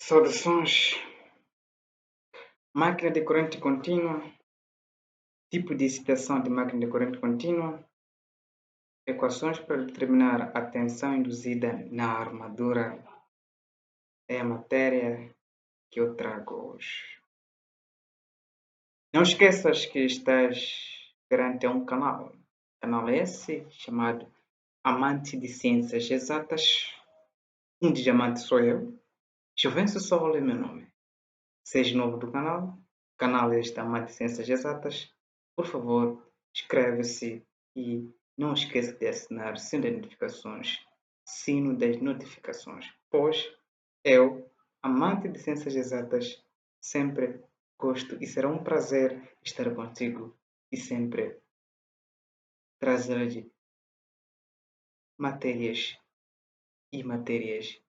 Saudações. Máquina de corrente contínua. Tipo de excitação de máquina de corrente contínua. Equações para determinar a tensão induzida na armadura. É a matéria que eu trago hoje. Não esqueças que estás perante um canal. Canal esse chamado Amante de Ciências Exatas. Um diamante sou eu. Juvencio Sol é meu nome. Seja novo do canal este Amante de Ciências Exatas, por favor, inscreve-se e não esqueça de assinar o sino das notificações, pois eu, amante de Ciências Exatas, sempre gosto e será um prazer estar contigo e sempre trazer matérias e matérias.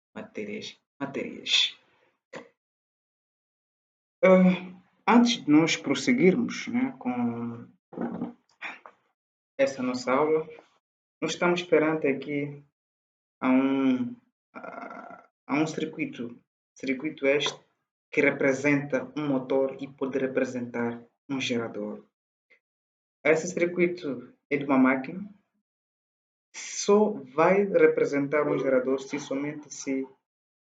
Antes de nós prosseguirmos, né, com essa nossa aula, nós estamos perante aqui a um circuito este que representa um motor e pode representar um gerador. Esse circuito é de uma máquina, só vai representar um gerador somente se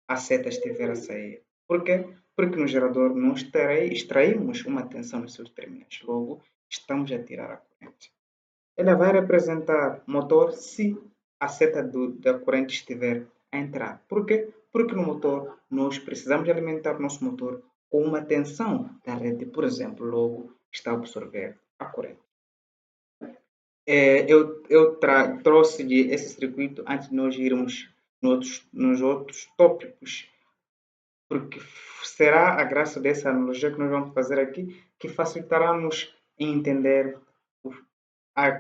a seta estiver a sair. Por quê? Porque no gerador nós extraímos uma tensão nos seus terminais, logo estamos a tirar a corrente. Ela vai representar motor se a seta da corrente estiver a entrar. Por quê? Porque no motor nós precisamos alimentar o nosso motor com uma tensão da rede, por exemplo, logo está a absorver a corrente. Eu trouxe esse circuito antes de nós irmos nos outros tópicos, porque será a graça dessa analogia que nós vamos fazer aqui que facilitará-nos entender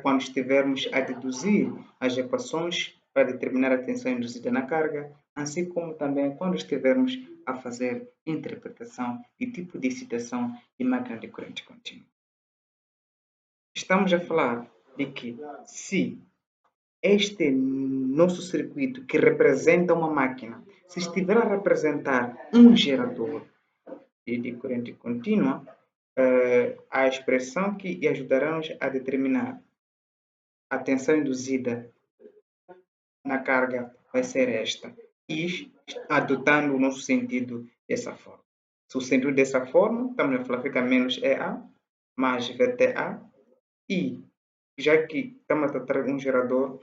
quando estivermos a deduzir as equações para determinar a tensão induzida na carga, assim como também quando estivermos a fazer interpretação e tipo de excitação de máquina de corrente contínua. Estamos a falar de que se este nosso circuito que representa uma máquina, se estiver a representar um gerador de corrente contínua, a expressão que ajudará-nos a determinar a tensão induzida na carga vai ser esta. E adotando o nosso sentido dessa forma. Se o sentido dessa forma, estamos a falar fica menos EA mais VTA. E já que estamos a tratar um gerador,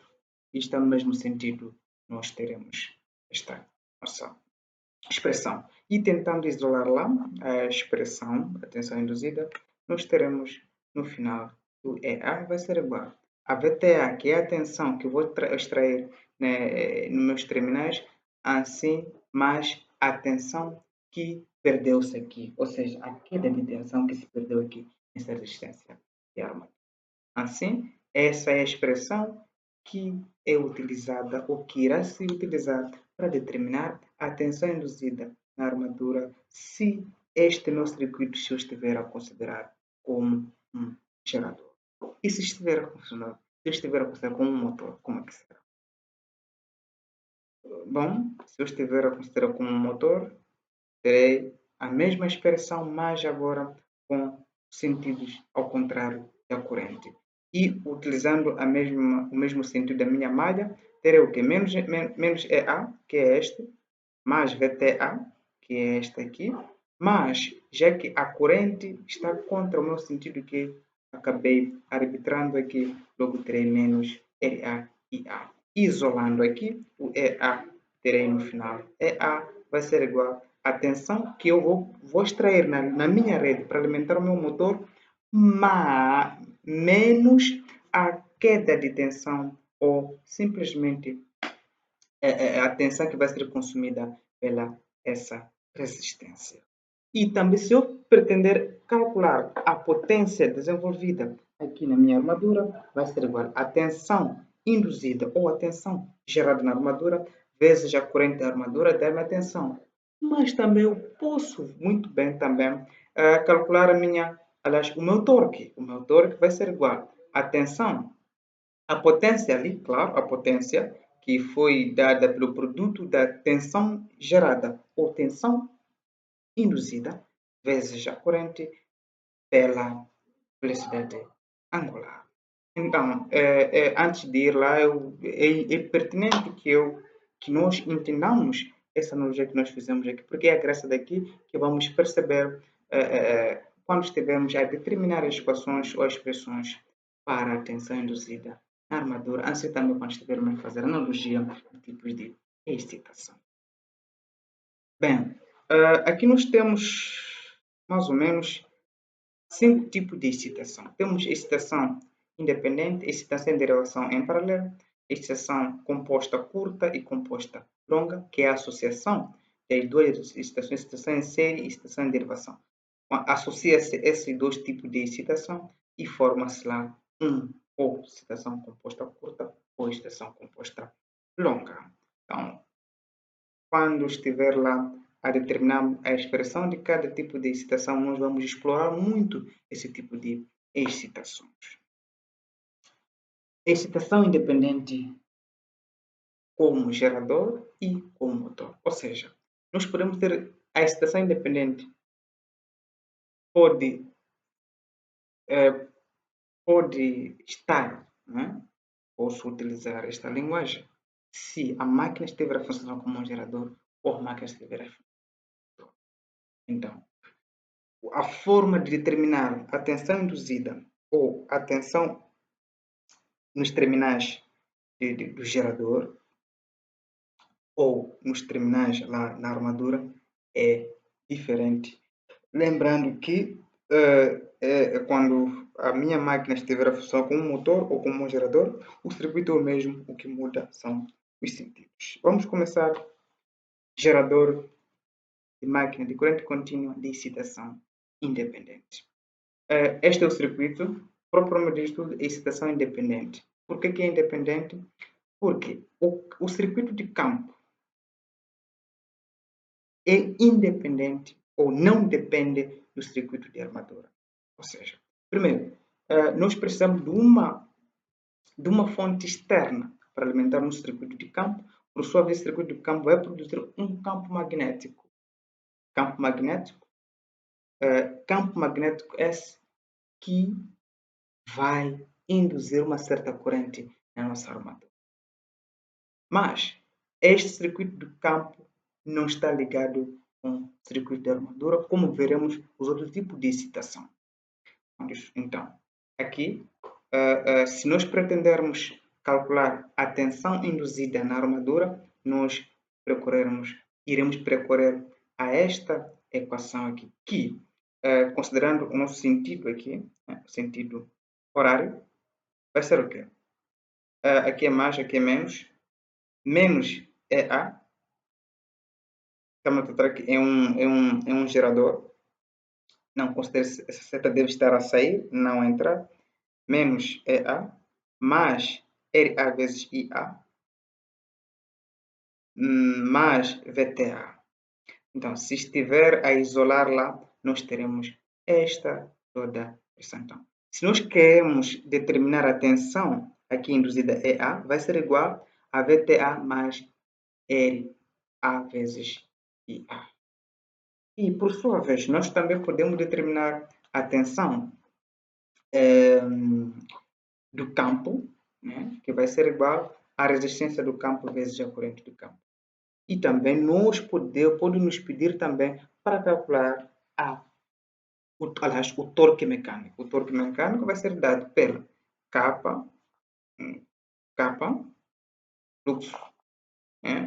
e está no mesmo sentido, nós teremos esta nossa expressão. E tentando isolar lá a expressão, a tensão induzida, nós teremos no final o EA vai ser igual a VTA, que é a tensão que eu vou extrair, né, nos meus terminais, assim mais a tensão que perdeu-se aqui, ou seja, a queda de tensão que se perdeu aqui nessa resistência de armadura. Assim, essa é a expressão que é utilizada ou que irá ser utilizada para determinar a tensão induzida na armadura se este meu circuito se eu estiver a considerar como um gerador. E se estiver a considerar como um motor, como é que será? Bom, se eu estiver a considerar como um motor, terei a mesma expressão, mas agora com sentidos ao contrário da corrente. E utilizando o mesmo sentido da minha malha, terei o que? Menos EA, que é este, mais VTA, que é este aqui, mas já que a corrente está contra o meu sentido que acabei arbitrando aqui, logo terei menos EA e A. Isolando aqui, o EA terei no final. EA vai ser igual à tensão que eu vou extrair na minha rede para alimentar o meu motor, menos a queda de tensão ou simplesmente a tensão que vai ser consumida pela essa resistência. E também se eu pretender calcular a potência desenvolvida aqui na minha armadura, vai ser igual à tensão induzida ou a tensão gerada na armadura vezes a corrente da armadura da minha tensão. Mas também eu posso muito bem também calcular o meu torque. O meu torque vai ser igual à tensão, a potência ali, claro, a potência que foi dada pelo produto da tensão gerada ou tensão induzida vezes a corrente pela velocidade angular. Então, antes de ir lá, é pertinente que nós entendamos essa analogia que nós fizemos aqui, porque é a graça daqui que vamos perceber quando estivermos a determinar as equações ou expressões para a tensão induzida na armadura, assim também quando estivermos a fazer analogia de tipos de excitação. Bem, aqui nós temos mais ou menos 5 tipos de excitação. Temos excitação independente, excitação em derivação em paralelo, excitação composta curta e composta longa, que é a associação das duas excitações, excitação em série e excitação em derivação. Associa-se esses dois tipos de excitação e forma-se lá ou excitação composta curta ou excitação composta longa. Então, quando estiver lá a determinar a expressão de cada tipo de excitação, nós vamos explorar muito esse tipo de excitações. Excitação independente como gerador e como motor. Ou seja, nós podemos ter a excitação independente pode estar, né? Posso utilizar esta linguagem se a máquina estiver a funcionar como um gerador ou a máquina estiver a funcionar. Então, a forma de determinar a tensão induzida ou a tensão nos terminais do gerador ou nos terminais lá na armadura é diferente. Lembrando que quando a minha máquina estiver a funcionar como um motor ou como um gerador, o circuito é o mesmo, o que muda são os sentidos. Vamos começar gerador de máquina de corrente contínua de excitação independente. Este é o circuito, propriamente dito, de excitação independente. Por que é independente? Porque o circuito de campo é independente ou não depende do circuito de armadura. Ou seja, primeiro, nós precisamos de uma fonte externa para alimentar um circuito de campo. Por sua vez, o circuito de campo vai produzir um campo magnético. Campo magnético esse que vai induzir uma certa corrente na nossa armadura. Mas este circuito de campo não está ligado com o circuito de armadura, como veremos os outros tipos de excitação. Então, aqui, se nós pretendermos calcular a tensão induzida na armadura, nós iremos percorrer a esta equação aqui, que, considerando o nosso sentido aqui, o sentido horário, vai ser o quê? Aqui é mais, aqui é menos. Menos é A. Estamos a tratar aqui é um gerador. Não, considere essa seta deve estar a sair, não a entrar. Menos é A. Mais RA vezes IA. Mais VTA. Então, se estiver a isolar lá, nós teremos esta toda pressão. Então, se nós queremos determinar a tensão aqui induzida EA, vai ser igual a VTA mais RA vezes IA. E, por sua vez, nós também podemos determinar a tensão do campo, né, que vai ser igual à resistência do campo vezes a corrente do campo. E também pode nos pedir também para calcular o torque mecânico. O torque mecânico vai ser dado pelo kappa, fluxo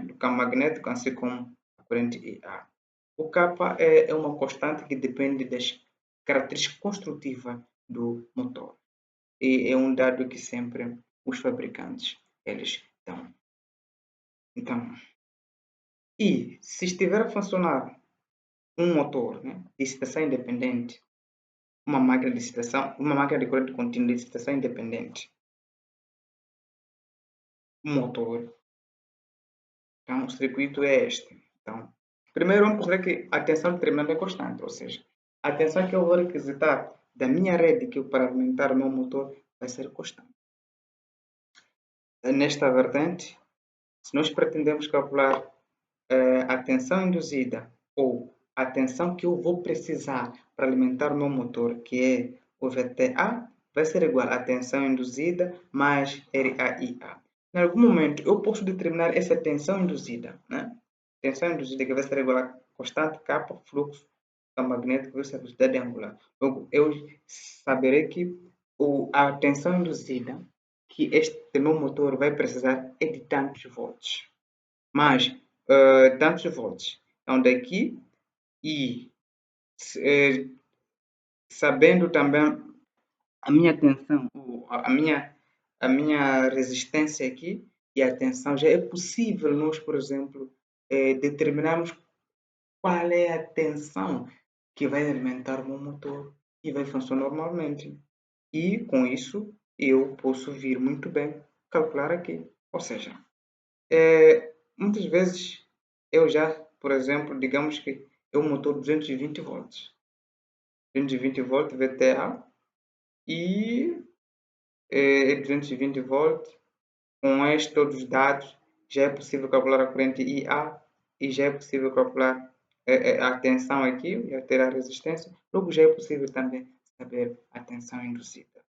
do campo magnético, assim como a corrente IA. O kappa é uma constante que depende das características construtivas do motor. E é um dado que sempre os fabricantes eles dão. Então, e se estiver a funcionar um motor, né, de excitação independente, uma máquina de corrente contínua de excitação independente, motor, então o circuito é este. Então, primeiro vamos considerar que a tensão determinada é constante, ou seja, a tensão que eu vou requisitar da minha rede para alimentar o meu motor vai ser constante. Nesta vertente, se nós pretendemos calcular a tensão induzida ou a tensão que eu vou precisar para alimentar o meu motor, que é o VTA, vai ser igual à tensão induzida mais RAIA. Em algum momento, eu posso determinar essa tensão induzida, né? Tensão induzida que vai ser igual a constante K, fluxo magnético vezes a velocidade angular. Logo, eu saberei que a tensão induzida que este meu motor vai precisar é de tantos volts. Mas, tantos volts. Então, daqui, e sabendo também a minha tensão, a minha resistência aqui e a tensão, já é possível nós, por exemplo, determinarmos qual é a tensão que vai alimentar o meu motor e vai funcionar normalmente. E com isso eu posso vir muito bem calcular aqui. Ou seja, muitas vezes eu já, por exemplo, digamos que é um motor 220 volts. 220 volts VTA e 220 volts. Com estes todos os dados, já é possível calcular a corrente IA e já é possível calcular a tensão aqui, e ter a resistência. Logo, já é possível também saber a tensão induzida.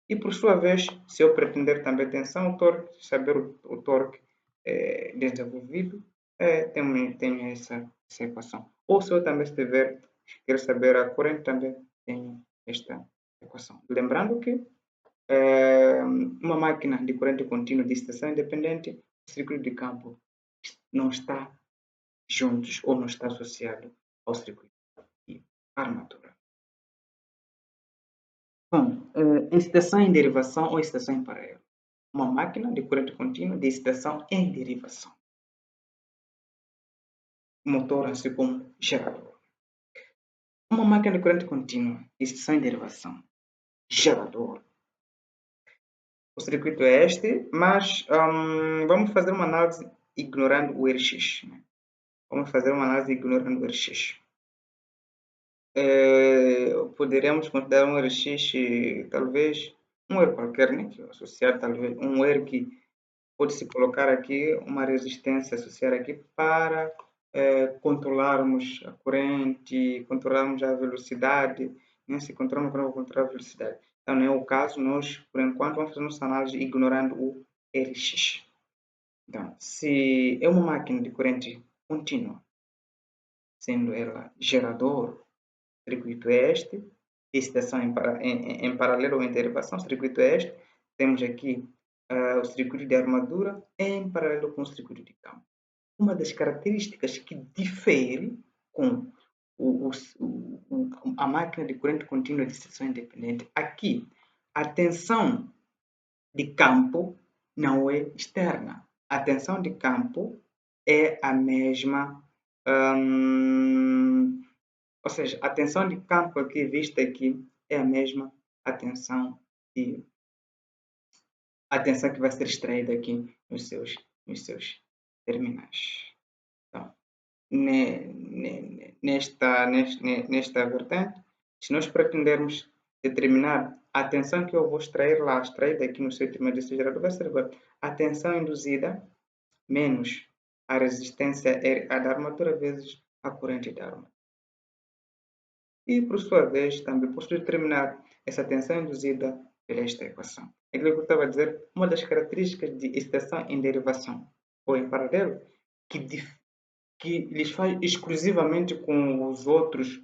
E, por sua vez, se eu pretender também tensão, o torque, saber o torque desenvolvido, tenho essa equação. Ou se eu também quero saber a corrente, também tenho esta equação. Lembrando que uma máquina de corrente contínua de estação independente, o circuito de campo não está juntos ou não está associado ao circuito de armatura. Bom, excitação em derivação ou excitação em paralelo. Uma máquina de corrente contínua de excitação em derivação. Motor, assim como gerador. Uma máquina de corrente contínua de excitação em derivação. Gerador. O circuito é este, mas vamos fazer uma análise ignorando o RX. Né? Vamos fazer uma análise ignorando o RX. Poderemos considerar um RX, talvez, um R qualquer, né? Associar talvez um R que pode-se colocar aqui uma resistência associar aqui para controlarmos a corrente, controlarmos a velocidade, né? Se controlamos, como controlar a velocidade. Então, não é o caso, nós, por enquanto, vamos fazer nossa análise ignorando o RX. Então, se é uma máquina de corrente contínua, sendo ela gerador, circuito é este, excitação em paralelo ou em derivação, circuito é este, temos aqui o circuito de armadura em paralelo com o circuito de campo. Uma das características que difere com a máquina de corrente contínua de excitação independente, aqui a tensão de campo não é externa. A tensão de campo é a mesma, ou seja, a tensão de campo aqui vista aqui é a mesma tensão que vai ser extraída aqui nos seus terminais. Então, nesta vertente, se nós pretendermos determinar a tensão que eu vou extrair lá, extraída aqui no seu terminal desse gerador, vai ser igual a tensão induzida menos a resistência da armatura vezes a corrente da armatura. E, por sua vez, também posso determinar essa tensão induzida por esta equação. Aquilo que eu estava a dizer, uma das características de excitação em derivação ou em paralelo, que lhes faz exclusivamente com os outros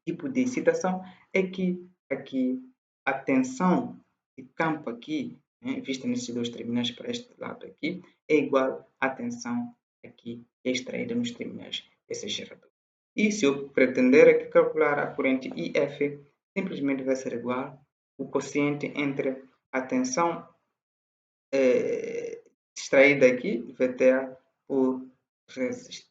tipos de excitação, é que aqui a tensão de campo aqui, né, vista nesses dois terminais para este lado aqui, é igual à tensão aqui extraída nos terminais desse gerador. E se eu pretender aqui calcular a corrente IF, simplesmente vai ser igual o quociente entre a tensão extraída aqui, VTA, por resistência.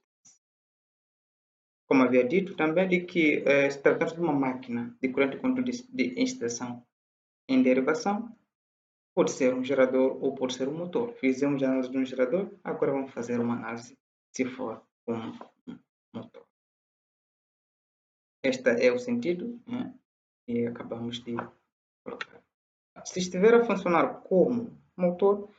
Como havia dito também, de que se tratando de uma máquina de corrente contínua de excitação em derivação, pode ser um gerador ou pode ser um motor. Fizemos a análise de um gerador, agora vamos fazer uma análise se for um motor. Este é o sentido, né, que acabamos de colocar. Se estiver a funcionar como motor,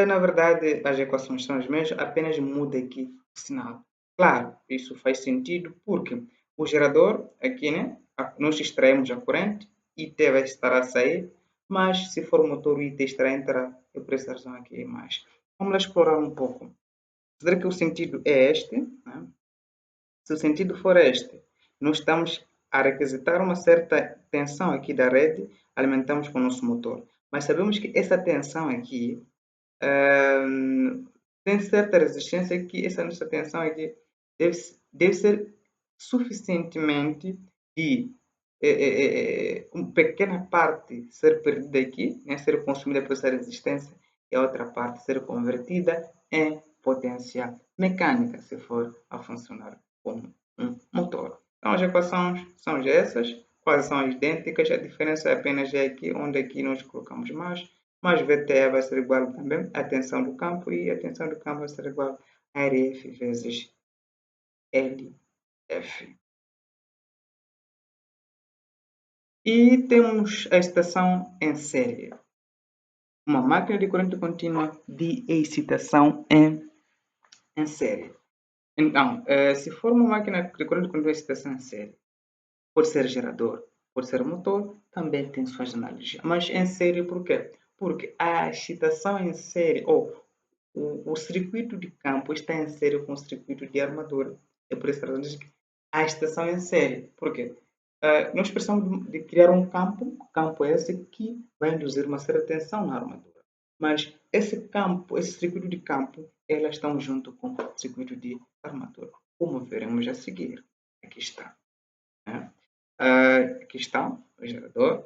na verdade as equações são as mesmas, apenas muda aqui o sinal. Claro, isso faz sentido porque o gerador aqui, né? Nós extraímos a corrente, IT vai estar a sair, mas se for o motor, o IT estará a entrar. Eu preciso razão aqui mais. Vamos lá explorar um pouco. Será que o sentido é este? Né? Se o sentido for este, nós estamos a requisitar uma certa tensão aqui da rede, alimentamos com o nosso motor. Mas sabemos que essa tensão aqui tem certa resistência que essa nossa tensão aqui deve ser suficientemente de uma pequena parte ser perdida aqui, né, ser consumida por essa resistência, e a outra parte ser convertida em potência mecânica, se for a funcionar como um motor. Então as equações são essas, quase são idênticas, a diferença apenas é aqui, onde aqui nós colocamos mais VTE vai ser igual também à tensão do campo, e a tensão do campo vai ser igual a RF vezes LF. E temos a excitação em série. Uma máquina de corrente contínua de excitação em série. Então, se for uma máquina de corrente contínua de excitação em série, pode ser gerador, pode ser motor, também tem suas análises. Mas em série por quê? Porque a excitação em série, ou o circuito de campo está em série com o circuito de armadura. É por essa razão que a excitação é em série. Por quê? Nós precisamos de criar um campo esse que vai induzir uma certa tensão na armadura. Mas esse campo, esse circuito de campo, elas estão junto com o circuito de armadura, como veremos a seguir. Aqui está. Né? Aqui está o gerador.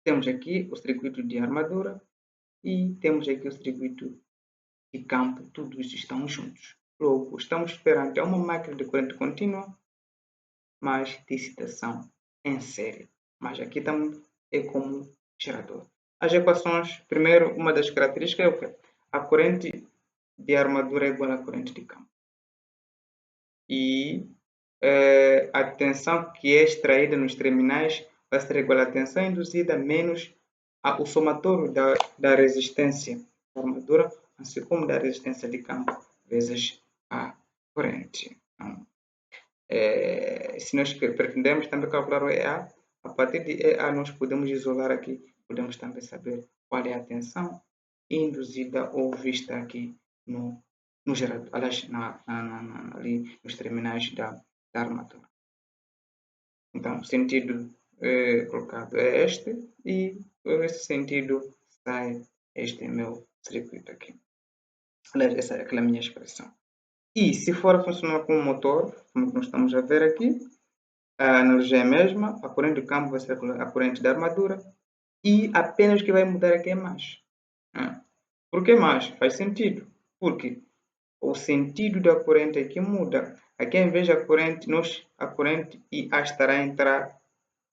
Temos aqui o circuito de armadura e temos aqui o circuito de campo. Tudo isso estão juntos. Logo, estamos perante uma máquina de corrente contínua, mas de excitação em série. Mas aqui também é como gerador. As equações, primeiro, uma das características é o quê? A corrente de armadura é igual à corrente de campo. E a tensão que é extraída nos terminais vai ser igual à tensão induzida menos o somatório da resistência da armadura, assim como da resistência de campo, vezes a corrente. Então, se nós pretendemos também calcular o EA, a partir de EA nós podemos isolar aqui, podemos também saber qual é a tensão induzida ou vista aqui no gerador, aliás, ali nos terminais da armadura. Então, o sentido colocado é este, e por esse sentido sai este meu circuito aqui. Aliás, essa é aquela minha expressão. E se for funcionar com o motor, como nós estamos a ver aqui, a analogia é a mesma, a corrente do campo vai ser a corrente da armadura, e apenas o que vai mudar aqui é mais. Né? Por que mais? Faz sentido. Porque o sentido da corrente aqui muda. Aqui, em vez da corrente, a corrente IA estará a entrar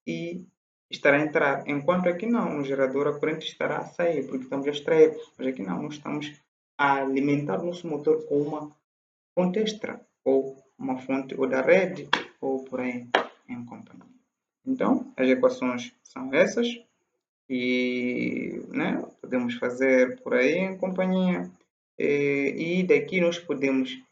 e estará a entrar. Enquanto aqui não, no gerador a corrente estará a sair, porque estamos a extrair. Mas aqui não, nós estamos a alimentar o nosso motor com uma fonte extra, ou uma fonte ou da rede, ou por aí em companhia. Então, as equações são essas, e né, podemos fazer por aí em companhia, e daqui nós podemos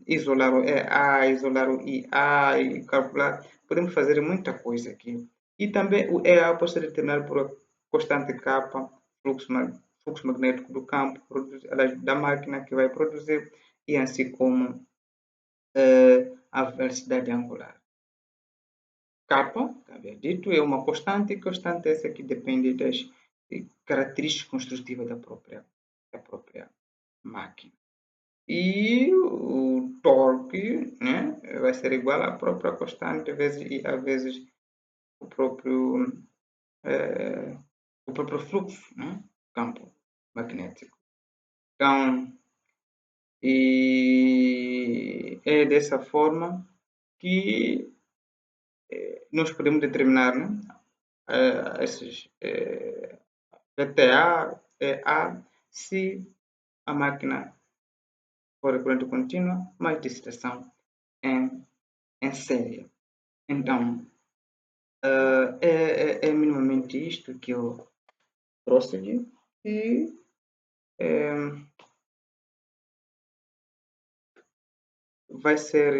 isolar o EA, isolar o IA e calcular, podemos fazer muita coisa aqui. E também o EA pode ser determinado por a constante kappa, fluxo magnético do campo, da máquina que vai produzir, e assim como a velocidade angular. Kappa, havia dito, é uma constante essa que depende das características construtivas da própria máquina. E o torque, né, vai ser igual à própria constante vezes o próprio, o próprio fluxo, né, campo magnético. Então, e é dessa forma que nós podemos determinar, né, esses VTA, EA, se a máquina for corrente contínua, mais de excitação em série. Então, é minimamente isto que eu trouxe aqui, e vai ser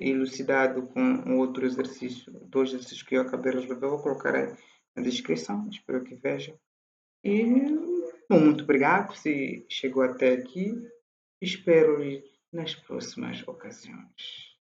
elucidado com um outro exercício, dois exercícios que eu acabei de resolver. Eu vou colocar aí na descrição, espero que vejam. E bom, muito obrigado se chegou até aqui. Espero-lhe nas próximas ocasiões.